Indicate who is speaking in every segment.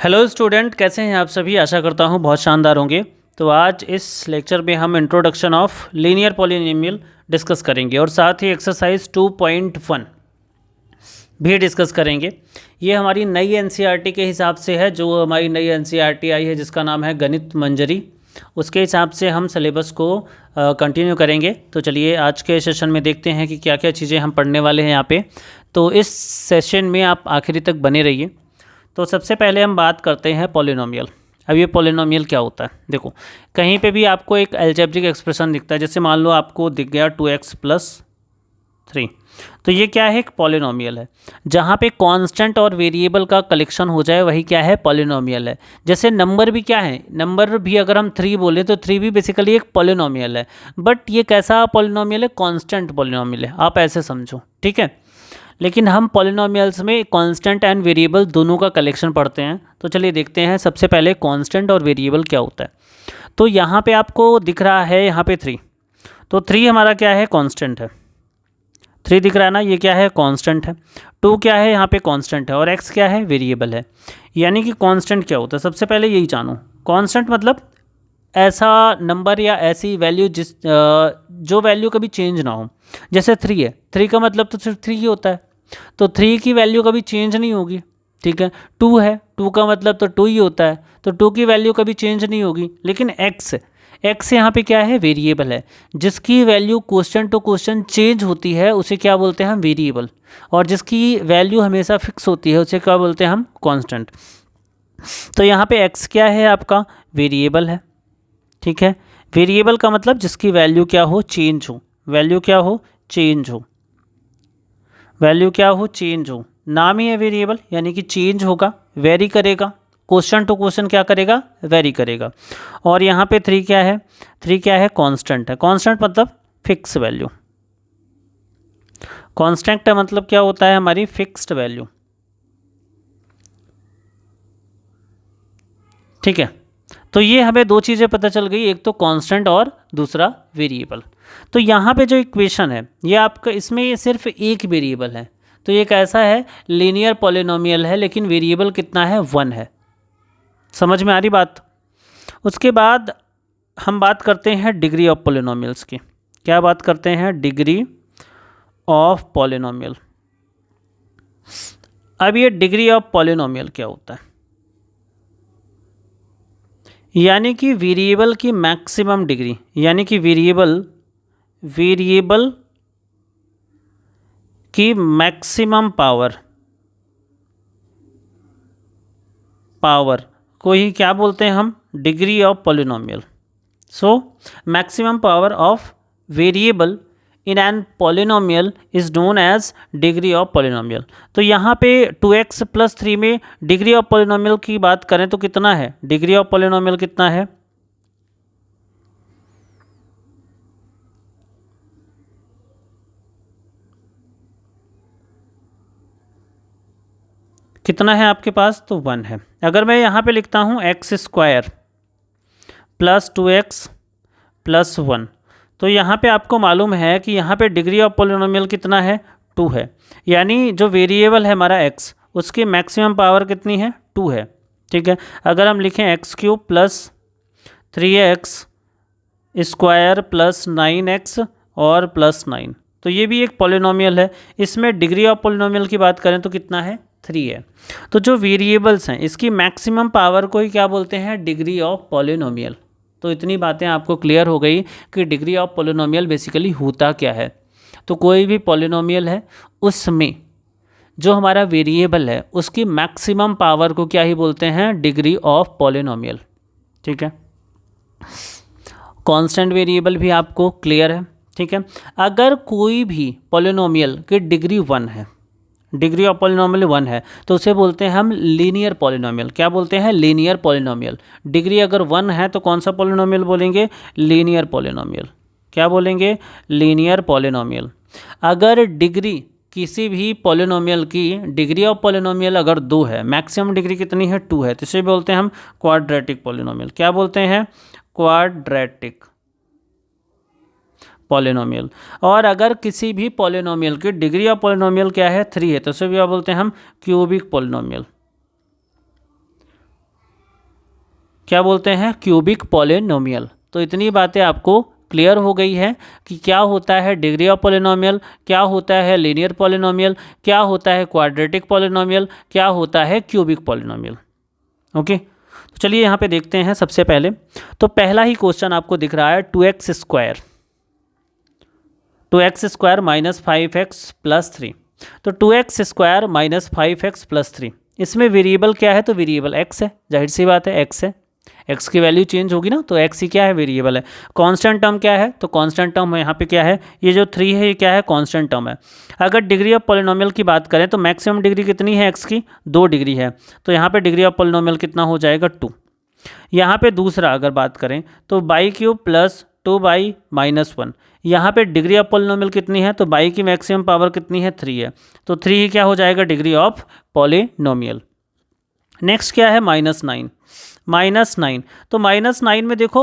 Speaker 1: Hello student, कैसे हैं आप सभी। आशा करता हूं बहुत शानदार होंगे। तो आज इस लेक्चर में हम introduction of linear polynomial discuss करेंगे और साथ ही एक्सरसाइज 2.1 भी डिस्कस करेंगे। ये हमारी नई एनसीईआरटी के हिसाब से है, जो हमारी नई एनसीईआरटी आई है जिसका नाम है गणित मंजरी। उसके हिसाब से हम सिलेबस को कंटिन्यू करेंगे। तो चलिए आज के सेशन में देखते हैं कि क्या क्या चीज़ें हम पढ़ने वाले हैं यहाँ पे। तो इस सेशन में आप आखिरी तक बने रहिए। तो सबसे पहले हम बात करते हैं पॉलिनोमियल। अब ये पॉलिनोमियल क्या होता है, देखो कहीं पे भी आपको एक अलजेब्रिक एक्सप्रेशन दिखता है, जैसे मान लो आपको दिख गया 2x+3, तो ये क्या है, एक पॉलिनोमियल है। जहाँ पे कांस्टेंट और वेरिएबल का कलेक्शन हो जाए वही क्या है, पॉलिनोमियल है। जैसे नंबर भी क्या है, नंबर भी अगर हम 3 बोले तो 3 भी बेसिकली एक पॉलिनोमियल है। बट ये कैसा पॉलिनोमियल है, कांस्टेंट पॉलिनोमियल है, आप ऐसे समझो, ठीक है। लेकिन हम पॉलिनोमियल्स में कांस्टेंट एंड वेरिएबल दोनों का कलेक्शन पढ़ते हैं। तो चलिए देखते हैं सबसे पहले कांस्टेंट और वेरिएबल क्या होता है। तो यहाँ पे आपको दिख रहा है, यहाँ पे 3, तो 3 हमारा क्या है, कांस्टेंट है। 3 दिख रहा है ना, ये क्या है, कांस्टेंट है। 2 क्या है, यहाँ पे कांस्टेंट है, और x क्या है, वेरिएबल है। यानी कि कांस्टेंट क्या होता है, सबसे पहले यही जानो। कांस्टेंट मतलब ऐसा नंबर या ऐसी वैल्यू जो वैल्यू कभी चेंज ना हो। जैसे 3 है, 3 का मतलब तो सिर्फ 3 ही होता है, तो 3 की वैल्यू कभी चेंज नहीं होगी, ठीक है। 2 है, 2 का मतलब तो 2 ही होता है, तो 2 की वैल्यू कभी चेंज नहीं होगी। लेकिन x यहाँ पे क्या है, वेरिएबल है, जिसकी value question to question change होती है उसे क्या बोलते हैं हम, वेरिएबल। और जिसकी वैल्यू हमेशा फिक्स होती है उसे क्या बोलते हैं हम, कांस्टेंट। तो यहाँ पे x क्या है, आपका वेरिएबल है, ठीक है। वेरिएबल का मतलब जिसकी वैल्यू क्या हो, चेंज हो, वैल्यू क्या हो, चेंज हो, वैल्यू क्या हो, चेंज हो। नाम ही है वेरिएबल, यानी कि चेंज होगा, वेरी करेगा, क्वेश्चन टू क्वेश्चन क्या करेगा, वेरी करेगा। और यहाँ पे 3 क्या है, 3 क्या है, कांस्टेंट है। कांस्टेंट मतलब फिक्स वैल्यू, कांस्टेंट मतलब क्या होता है, हमारी फिक्स्ड वैल्यू, ठीक है। तो ये हमें दो चीज़ें पता चल गई, एक तो कांस्टेंट और दूसरा वेरिएबल। तो यहाँ पे जो इक्वेशन है ये आपका, इसमें ये सिर्फ एक वेरिएबल है, तो ये कैसा है, लीनियर पॉलिनोमियल है, लेकिन वेरिएबल कितना है, 1 है। समझ में आ रही बात। उसके बाद हम बात करते हैं डिग्री ऑफ पॉलिनोमियल्स की। क्या बात करते हैं, डिग्री ऑफ पॉलिनोमियल। अब ये डिग्री ऑफ पॉलिनोमियल क्या होता है, यानी कि वेरिएबल की मैक्सिमम डिग्री, यानी कि वेरिएबल की मैक्सिमम पावर को ही क्या बोलते हैं हम, degree of polynomial. So maximum power of variable in an polynomial is known as degree of polynomial. तो यहाँ पे 2x+3 में डिग्री ऑफ पॉलिनोमियल की बात करें तो कितना है, डिग्री ऑफ पॉलिनोमियल कितना है, कितना है आपके पास, तो 1 है। अगर मैं यहाँ पे लिखता हूँ x² + 2x + 1, तो यहाँ पे आपको मालूम है कि यहाँ पे डिग्री ऑफ पॉलिनोमियल कितना है, 2 है। यानी जो वेरिएबल है हमारा x, उसकी मैक्सिमम पावर कितनी है, 2 है, ठीक है। अगर हम लिखें x³ + 3x² + 9x और +9, तो ये भी एक पॉलिनोमियल है। इसमें डिग्री ऑफ पॉलिनोमियल की बात करें तो कितना है, 3 है। तो जो वेरिएबल्स हैं इसकी मैक्सिमम पावर को ही क्या बोलते हैं, डिग्री ऑफ पॉलिनोमियल। तो इतनी बातें आपको क्लियर हो गई कि डिग्री ऑफ पॉलिनोमियल बेसिकली होता क्या है। तो कोई भी पॉलिनोमियल है उसमें जो हमारा वेरिएबल है उसकी मैक्सिमम पावर को क्या ही बोलते हैं, डिग्री ऑफ पॉलिनोमियल, ठीक है। कांस्टेंट वेरिएबल भी आपको क्लियर है, ठीक है। अगर कोई भी पॉलिनोमियल की डिग्री 1 है, डिग्री ऑफ पॉलिनोमियल 1 है, तो उसे बोलते हैं हम लीनियर पॉलिनोमियल। क्या बोलते हैं, लीनियर पॉलिनोमियल। डिग्री अगर 1 है तो कौन सा पॉलिनोमियल बोलेंगे, लीनियर पॉलिनोमियल। क्या बोलेंगे, लीनियर पॉलिनोमियल। अगर डिग्री किसी भी पॉलिनोमियल की, डिग्री ऑफ पॉलिनोमियल अगर 2 है, मैक्सिमम डिग्री कितनी है, 2 है, तो इसे बोलते हैं हम क्वाड्रेटिक पॉलिनोमियल। क्या बोलते हैं, क्वाड्रेटिक पॉलिनोमियल। और अगर किसी भी पॉलिनोमियल की डिग्री ऑफ पॉलिनोमियल क्या है, 3 है, तो उसे क्या बोलते हैं हम क्यूबिक पॉलिनोमियल। क्या बोलते हैं, क्यूबिक पॉलिनोमियल। तो इतनी बातें आपको क्लियर हो गई है कि क्या होता है डिग्री ऑफ पॉलिनोमियल, क्या होता है लीनियर पॉलिनोमियल, क्या होता है क्वाड्रेटिक पॉलिनोमियल, क्या होता है क्यूबिक पॉलिनोमियल। ओके, तो चलिए यहाँ पे देखते हैं। सबसे पहले तो पहला ही क्वेश्चन आपको दिख रहा है 2x square, 2x square minus 5x plus 3। तो 2x square minus 5x plus 3, इसमें वेरिएबल क्या है, तो वेरिएबल x है, जाहिर सी बात है x है, x की वैल्यू चेंज होगी ना, तो x ही क्या है, वेरिएबल है। कांस्टेंट टर्म क्या है, तो कांस्टेंट टर्म यहाँ पे क्या है, ये जो 3 है ये क्या है, कांस्टेंट टर्म है। अगर डिग्री ऑफ पॉलिनोमियल की बात करें तो मैक्सिमम डिग्री कितनी है x की, 2 डिग्री है, तो यहाँ पे डिग्री ऑफ पॉलिनोमियल कितना हो जाएगा, 2। यहाँ पे दूसरा अगर बात करें तो by cube plus 2 by minus 1, यहाँ पे डिग्री ऑफ पॉलिनोमियल कितनी है, तो बाई की मैक्सिमम पावर कितनी है, 3 है, तो 3 ही क्या हो जाएगा, डिग्री ऑफ पॉलिनोमियल। नेक्स्ट क्या है, -9, -9। तो -9 में देखो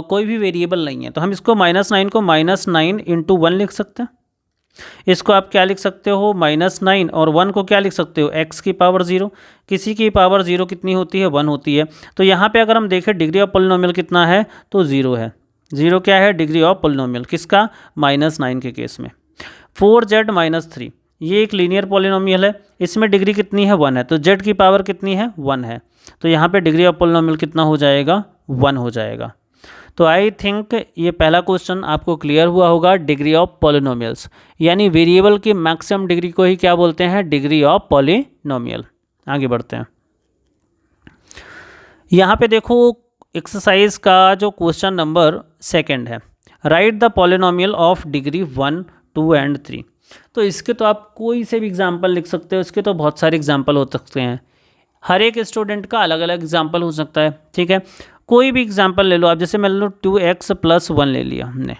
Speaker 1: कोई भी वेरिएबल नहीं है, तो हम इसको -9 को -9 × 1 लिख सकते हैं। इसको आप क्या लिख सकते हो, -9, और 1 को क्या लिख सकते हो, x की पावर 0। किसी की पावर 0 कितनी होती है, 1 होती है। तो यहाँ पे अगर हम देखें डिग्री ऑफ पॉलिनोमियल कितना है, तो 0 है। 0 क्या है, डिग्री ऑफ पॉलिनोमियल, किसका, -9 के केस में। 4z - 3, ये एक लीनियर पॉलिनोमियल है, इसमें डिग्री कितनी है, 1 है, तो z की पावर कितनी है, 1 है, तो यहाँ पे डिग्री ऑफ पॉलिनोमियल कितना हो जाएगा, 1 हो जाएगा। तो आई थिंक ये पहला क्वेश्चन आपको क्लियर हुआ होगा, डिग्री ऑफ पॉलिनोमियल्स, यानी वेरिएबल की मैक्सिमम डिग्री को ही क्या बोलते हैं, डिग्री ऑफ पॉलिनोमियल। आगे बढ़ते हैं। यहाँ पे देखो एक्सरसाइज का जो क्वेश्चन नंबर 2 है, right the polynomial of degree 1, 2 and 3। तो इसके तो आप कोई से भी एग्जाम्पल लिख सकते हो, इसके तो बहुत सारे एग्जाम्पल हो सकते हैं, हर एक स्टूडेंट का अलग अलग एग्जाम्पल हो सकता है, ठीक है। कोई भी एग्जाम्पल ले लो आप, जैसे मान लो 2x + 1 ले लिया हमने,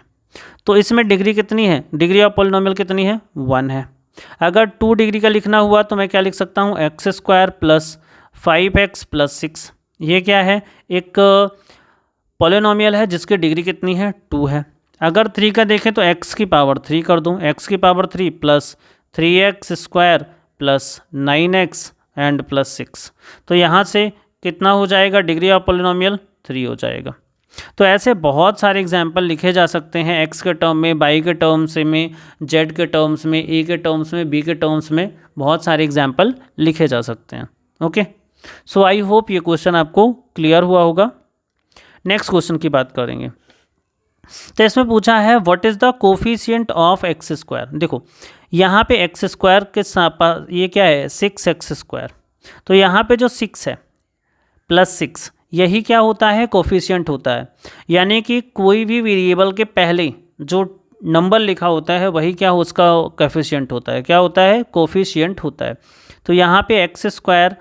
Speaker 1: तो इसमें डिग्री कितनी है, डिग्री ऑफ पॉलिनोमियल कितनी है, 1 है। अगर 2 डिग्री का लिखना हुआ तो मैं क्या लिख सकता हूँ, x² + 5x + 6, ये क्या है, एक पॉलिनोमियल है जिसकी डिग्री कितनी है, 2 है। अगर 3 का देखें तो x की पावर 3 कर दूँ, x की पावर 3 + 3x² + 9x एंड +6, तो यहाँ से कितना हो जाएगा, डिग्री ऑफ पॉलिनोमियल 3 हो जाएगा। तो ऐसे बहुत सारे एग्जाम्पल लिखे जा सकते हैं, x के टर्म में, y के टर्म्स में, z के टर्म्स में, a के टर्म्स में, b के टर्म्स में, बहुत सारे एग्जाम्पल लिखे जा सकते हैं। ओके, सो आई होप ये क्वेश्चन आपको क्लियर हुआ होगा। नेक्स्ट क्वेश्चन की बात करेंगे। तो इसमें पूछा है what is the coefficient of x²। देखो यहाँ पे x² के साथ ये क्या है, 6x², तो यहाँ पे जो 6 है +6, यही क्या होता है, कोफिशिएंट होता है। यानी कि कोई भी वेरिएबल के पहले जो नंबर लिखा होता है वही क्या हो, उसका कोफिशिएंट होता है, क्या होता है, कोफिशिएंट होता है। तो यहाँ पे x²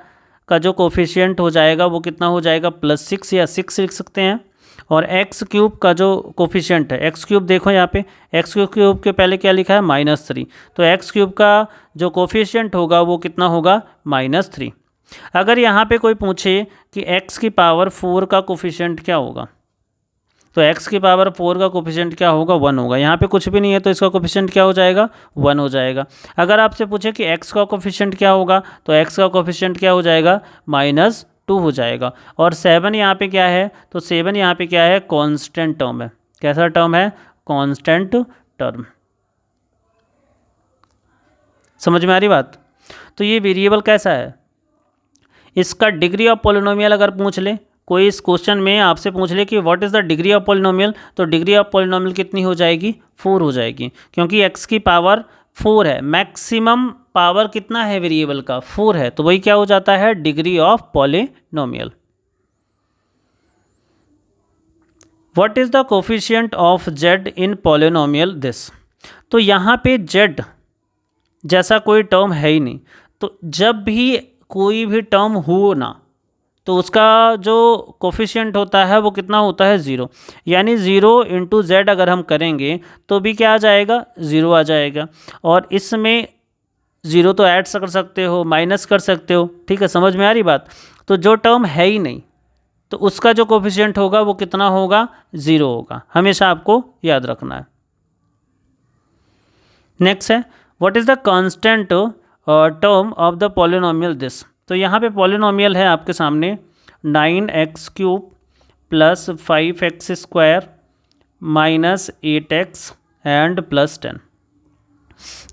Speaker 1: का जो कोफिशिएंट हो जाएगा वो कितना हो जाएगा, +6 या 6 लिख सकते हैं। और x³ का जो कोफिशिएंट है, x³ देखो यहाँ पे, x³ के पहले क्या लिखा है, -3, तो x³ का जो कोफिशिएंट होगा वो कितना होगा, -3। अगर यहाँ पे कोई पूछे कि x की पावर 4 का कोफिशिएंट क्या होगा, तो x की पावर 4 का कोफिशिएंट क्या होगा, 1 होगा। यहाँ पे कुछ भी नहीं है तो इसका कोफिशिएंट क्या हो जाएगा, 1 हो जाएगा। अगर आपसे पूछे कि x का कोफिशिएंट क्या होगा, तो x का कोफिशिएंट क्या हो जाएगा, -2 हो जाएगा। और 7 यहाँ पे क्या है, तो 7 यहाँ पे क्या है, कांस्टेंट टर्म है। कैसा टर्म है, कांस्टेंट टर्म। समझ में आ रही बात। तो ये वेरिएबल कैसा है, इसका डिग्री ऑफ पॉलिनोमियल अगर पूछ ले कोई, इस क्वेश्चन में आपसे पूछ ले कि what is the degree of polynomial, तो डिग्री ऑफ पॉलिनोमियल कितनी हो जाएगी, 4 हो जाएगी, क्योंकि x की पावर 4 है, मैक्सिमम पावर कितना है वेरिएबल का, 4 है, तो वही क्या हो जाता है, degree of polynomial. What is the coefficient of z in polynomial this. तो यहाँ पे z जैसा कोई टर्म है ही नहीं, तो जब भी कोई भी टर्म हो ना, तो उसका जो कोफिशिएंट होता है वो कितना होता है, 0। यानी 0 × z अगर हम करेंगे तो भी क्या आ जाएगा, 0 आ जाएगा। और इसमें 0 तो ऐड कर सकते हो, माइनस कर सकते हो, ठीक है, समझ में आ रही बात। तो जो टर्म है ही नहीं तो उसका जो कोफिशिएंट होगा वो कितना होगा, 0 होगा, हमेशा आपको याद रखना है। नेक्स्ट है what is the constant term of the polynomial this. तो यहाँ पे पॉलिनोमियल है आपके सामने 9x³ plus 5x² minus 8x and plus 10।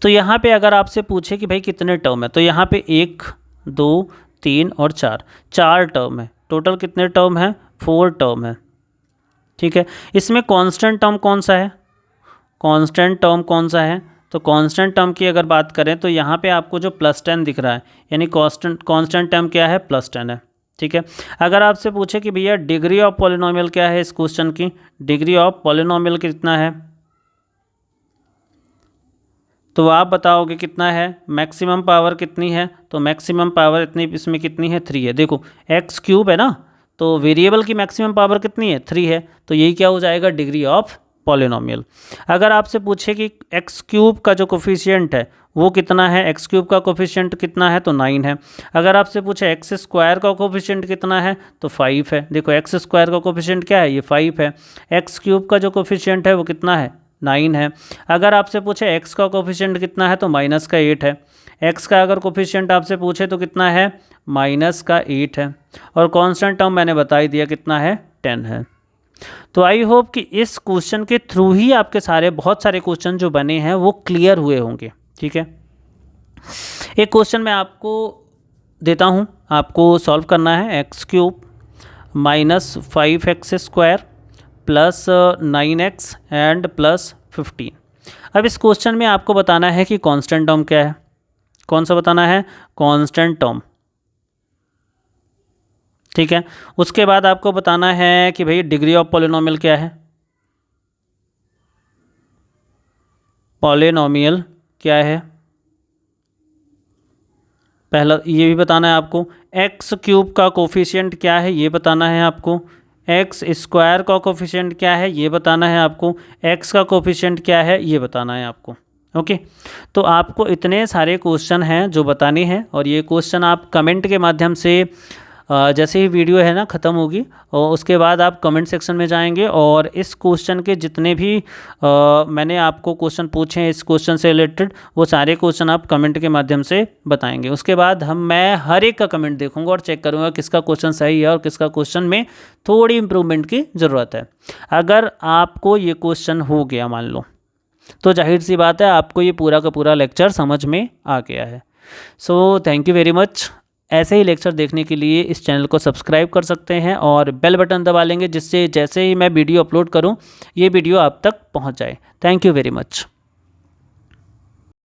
Speaker 1: तो यहाँ पे अगर आपसे पूछे कि भाई कितने टर्म है, तो यहाँ पे 1 2 3 और 4 टर्म है। टोटल कितने टर्म है? 4 टर्म है। ठीक है, इसमें कांस्टेंट टर्म कौन सा है? कांस्टेंट टर्म कौन सा है? तो कांस्टेंट टर्म की अगर बात करें तो यहाँ पे आपको जो +10 दिख रहा है, यानी कांस्टेंट टर्म क्या है? +10 है। ठीक है, अगर आपसे पूछे कि भैया डिग्री ऑफ पॉलिनोमियल क्या है, इस क्वेश्चन की डिग्री ऑफ पॉलिनोमियल कितना है, तो आप बताओगे कितना है? मैक्सिमम पावर कितनी है? तो मैक्सिमम पावर इतनी, इसमें कितनी है? 3 है। देखो x³ है ना, तो वेरिएबल की मैक्सिमम पावर कितनी है? 3 है। तो यही क्या हो जाएगा? Degree of polynomial. अगर आपसे पूछे कि x³ का जो कोफिशिएंट है वो कितना है, x³ का कोफिशिएंट कितना है, तो 9 है। अगर आपसे पूछे x² का कोफिशिएंट कितना है, तो 5 है। देखो x² का कोफिशिएंट क्या है? ये 5 है। x³ का जो कोफिशिएंट है वो कितना है? 9 है। अगर आपसे पूछे x का कोफिशिएंट कितना है, तो -8 है। x का अगर कोफिशिएंट आपसे पूछे तो कितना है? -8 है। और कांस्टेंट टर्म मैंने बता ही दिया कितना है? 10 है। तो आई होप कि इस क्वेश्चन के थ्रू ही आपके बहुत सारे क्वेश्चन जो बने हैं वो क्लियर हुए होंगे। ठीक है, एक क्वेश्चन मैं आपको देता हूँ, आपको सॉल्व करना है। x³ minus 5x² plus 9x and plus 15। अब इस क्वेश्चन में आपको बताना है कि कांस्टेंट टर्म क्या है। कौन सा बताना है? Constant term. ठीक है, उसके बाद आपको बताना है कि भाई डिग्री ऑफ पॉलिनोमियल क्या है। पॉलिनोमियल क्या है, पहला ये भी बताना है आपको। x³ का कोफिशिएंट क्या है, ये बताना है आपको। x² का कोफिशिएंट क्या है, ये बताना है आपको। x का कोफिशिएंट क्या है, ये बताना है आपको। ओके, तो आपको इतने सारे क्वेश्चन हैं जो बताने हैं, और ये क्वेश्चन आप कमेंट के माध्यम से जैसे ही वीडियो है ना ख़त्म होगी, और उसके बाद आप कमेंट सेक्शन में जाएंगे और इस क्वेश्चन के जितने भी मैंने आपको क्वेश्चन पूछे हैं इस क्वेश्चन से रिलेटेड, वो सारे क्वेश्चन आप कमेंट के माध्यम से बताएंगे। उसके बाद मैं हर एक का कमेंट देखूंगा और चेक करूंगा किसका क्वेश्चन सही है और किसका क्वेश्चन में थोड़ी इम्प्रूवमेंट की ज़रूरत है। अगर आपको ये क्वेश्चन हो गया मान लो, तो जाहिर सी बात है आपको ये पूरा का पूरा लेक्चर समझ में आ गया है। So thank you very much. ऐसे ही लेक्चर देखने के लिए इस चैनल को सब्सक्राइब कर सकते हैं और बेल बटन दबा लेंगे, जिससे जैसे ही मैं वीडियो अपलोड करूं ये वीडियो आप तक पहुंच जाए। Thank you very much.